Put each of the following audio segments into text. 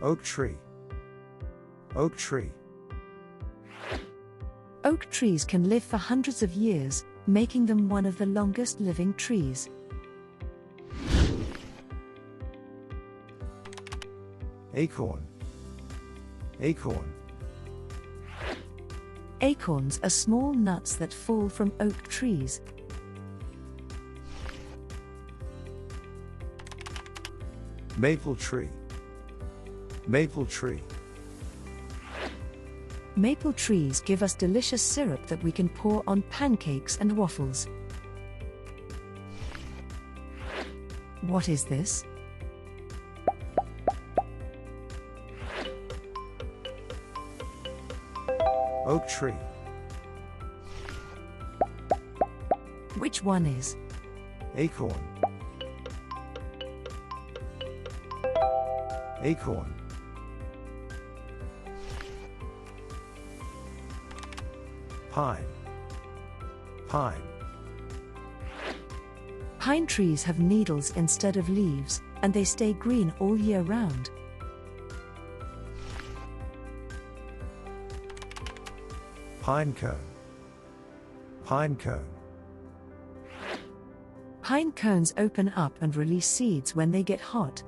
Oak tree. Oak tree. Oak trees can live for hundreds of years, making them one of the longest living trees. Acorn. Acorn. Acorns are small nuts that fall from oak trees. Maple tree. Maple tree. Maple trees give us delicious syrup that we can pour on pancakes and waffles. What is this? Oak tree. Which one is? Acorn. Acorn. Pine. Pine. Pine trees have needles instead of leaves, and they stay green all year round. Pine cone. Pine cone. Pine cones open up and release seeds when they get hot.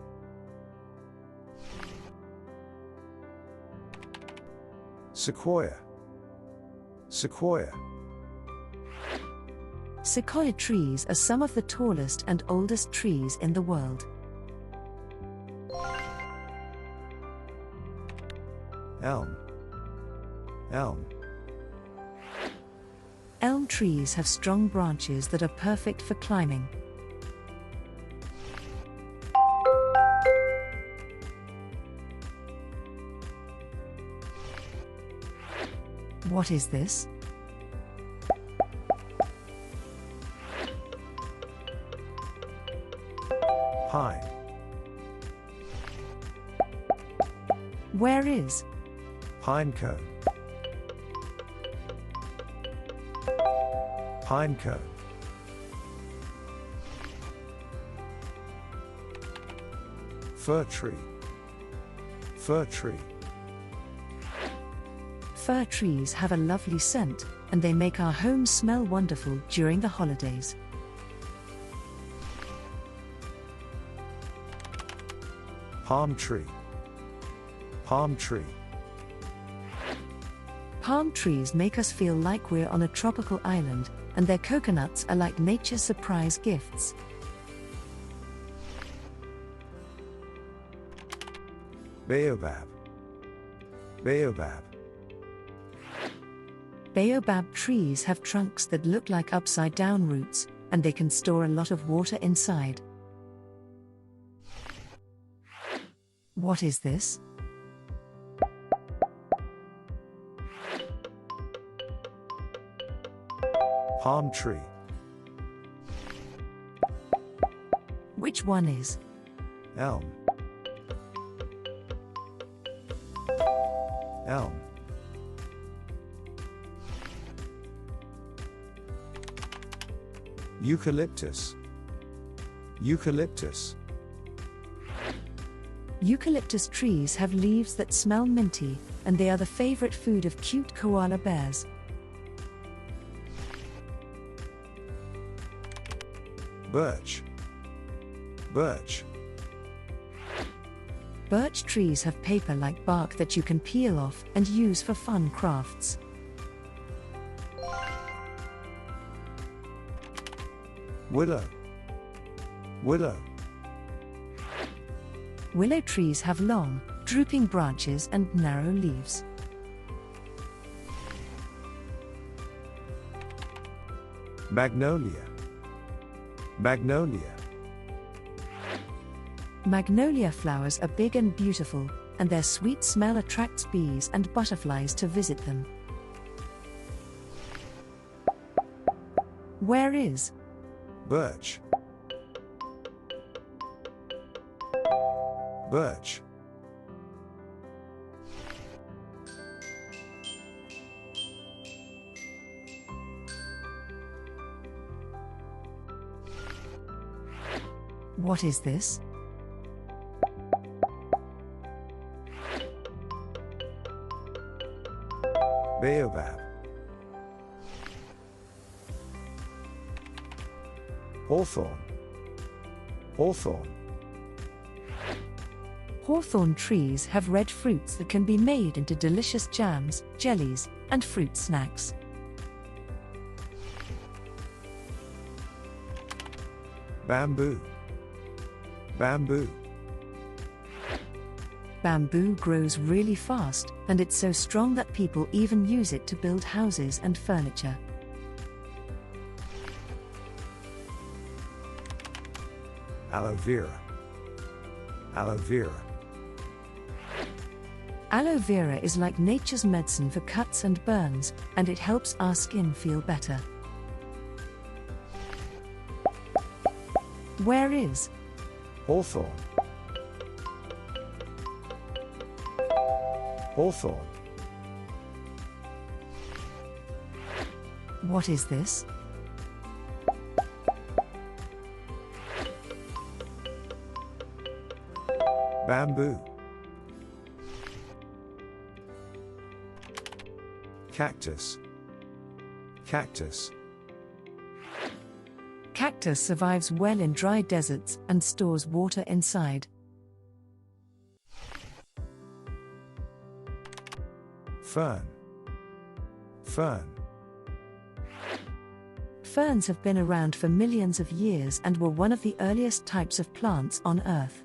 Sequoia. Sequoia. Sequoia trees are some of the tallest and oldest trees in the world. Elm. Elm. Elm trees have strong branches that are perfect for climbing. What is this? Pine. Where is? Pine cone. Pine cone. Fir tree. Fir tree. Fir trees have a lovely scent, and they make our homes smell wonderful during the holidays. Palm tree. Palm tree. Palm trees make us feel like we're on a tropical island, and their coconuts are like nature's surprise gifts. Baobab. Baobab. Baobab trees have trunks that look like upside-down roots, and they can store a lot of water inside. What is this? Palm tree. Which one is? Elm. Elm. Eucalyptus. Eucalyptus. Eucalyptus trees have leaves that smell minty, and they are the favorite food of cute koala bears. Birch. Birch. Birch trees have paper-like bark that you can peel off and use for fun crafts. Willow. Willow. Willow trees have long, drooping branches and narrow leaves. Magnolia. Magnolia. Magnolia flowers are big and beautiful, and their sweet smell attracts bees and butterflies to visit them. Where is? Birch. Birch. What is this? Baobab. Hawthorn. Hawthorn. Hawthorn trees have red fruits that can be made into delicious jams, jellies, and fruit snacks. Bamboo. Bamboo. Bamboo grows really fast, and it's so strong that people even use it to build houses and furniture. Aloe vera. Aloe vera. Aloe vera is like nature's medicine for cuts and burns, and it helps our skin feel better. Where is Hawthorn. Hawthorn. What is this? Bamboo. Cactus. Cactus. Cactus survives well in dry deserts and stores water inside. Fern. Fern. Ferns have been around for millions of years and were one of the earliest types of plants on Earth.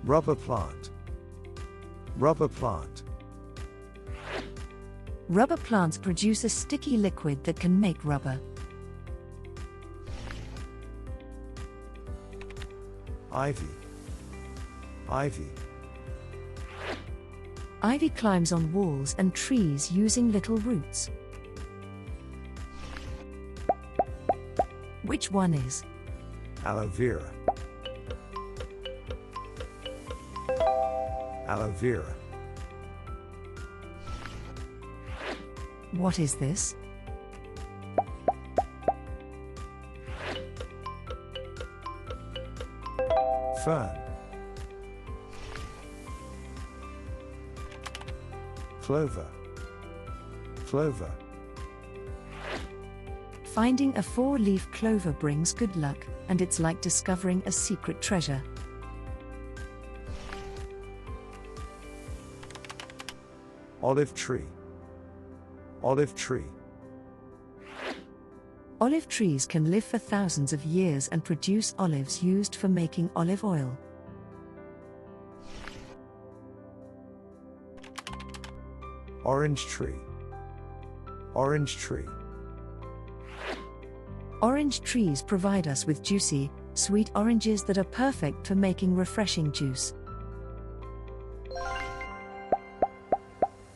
Rubber plant. Rubber plant. Rubber plants produce a sticky liquid that can make rubber. Ivy. Ivy. Ivy climbs on walls and trees using little roots. Which one is Aloe vera. Aloe vera. What is this? Fern. Clover. Clover. Finding a four-leaf clover brings good luck, and it's like discovering a secret treasure. Olive tree. Olive tree. Olive trees can live for thousands of years and produce olives used for making olive oil. Orange tree. Orange tree. Orange trees provide us with juicy, sweet oranges that are perfect for making refreshing juice.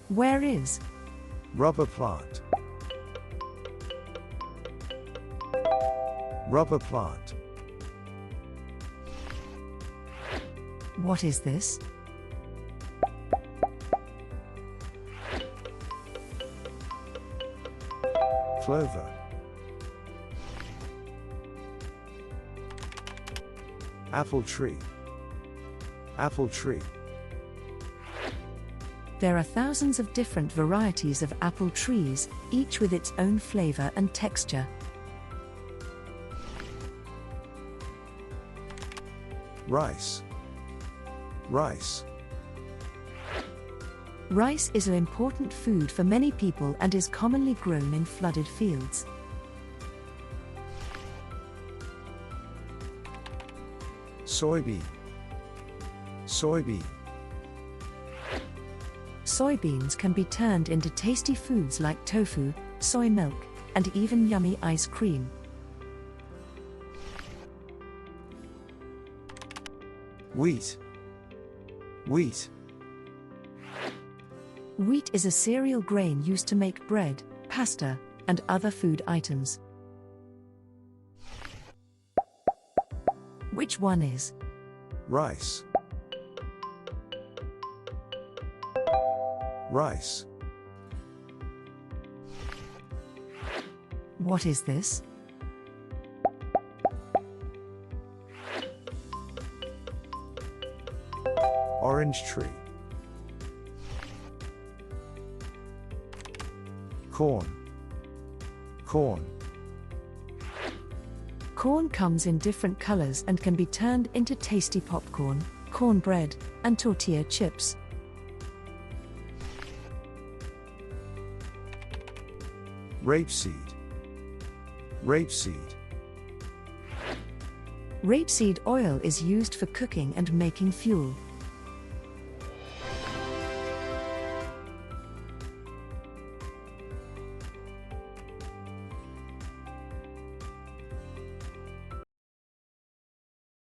Where is Rubber plant. Rubber plant. What is this? Clover. Apple tree. Apple tree. There are thousands of different varieties of apple trees, each with its own flavor and texture. Rice. Rice. Rice is an important food for many people and is commonly grown in flooded fields. Soybean. Soybean. Soybeans can be turned into tasty foods like tofu, soy milk, and even yummy ice cream. Wheat. Wheat. Wheat is a cereal grain used to make bread, pasta, and other food items. Which one is Rice. Rice. What is this? Orange Orange tree. Corn. Corn. Corn comes in different colors and can be turned into tasty popcorn, cornbread, and tortilla chips. Rapeseed. Rapeseed. Rapeseed oil is used for cooking and making fuel.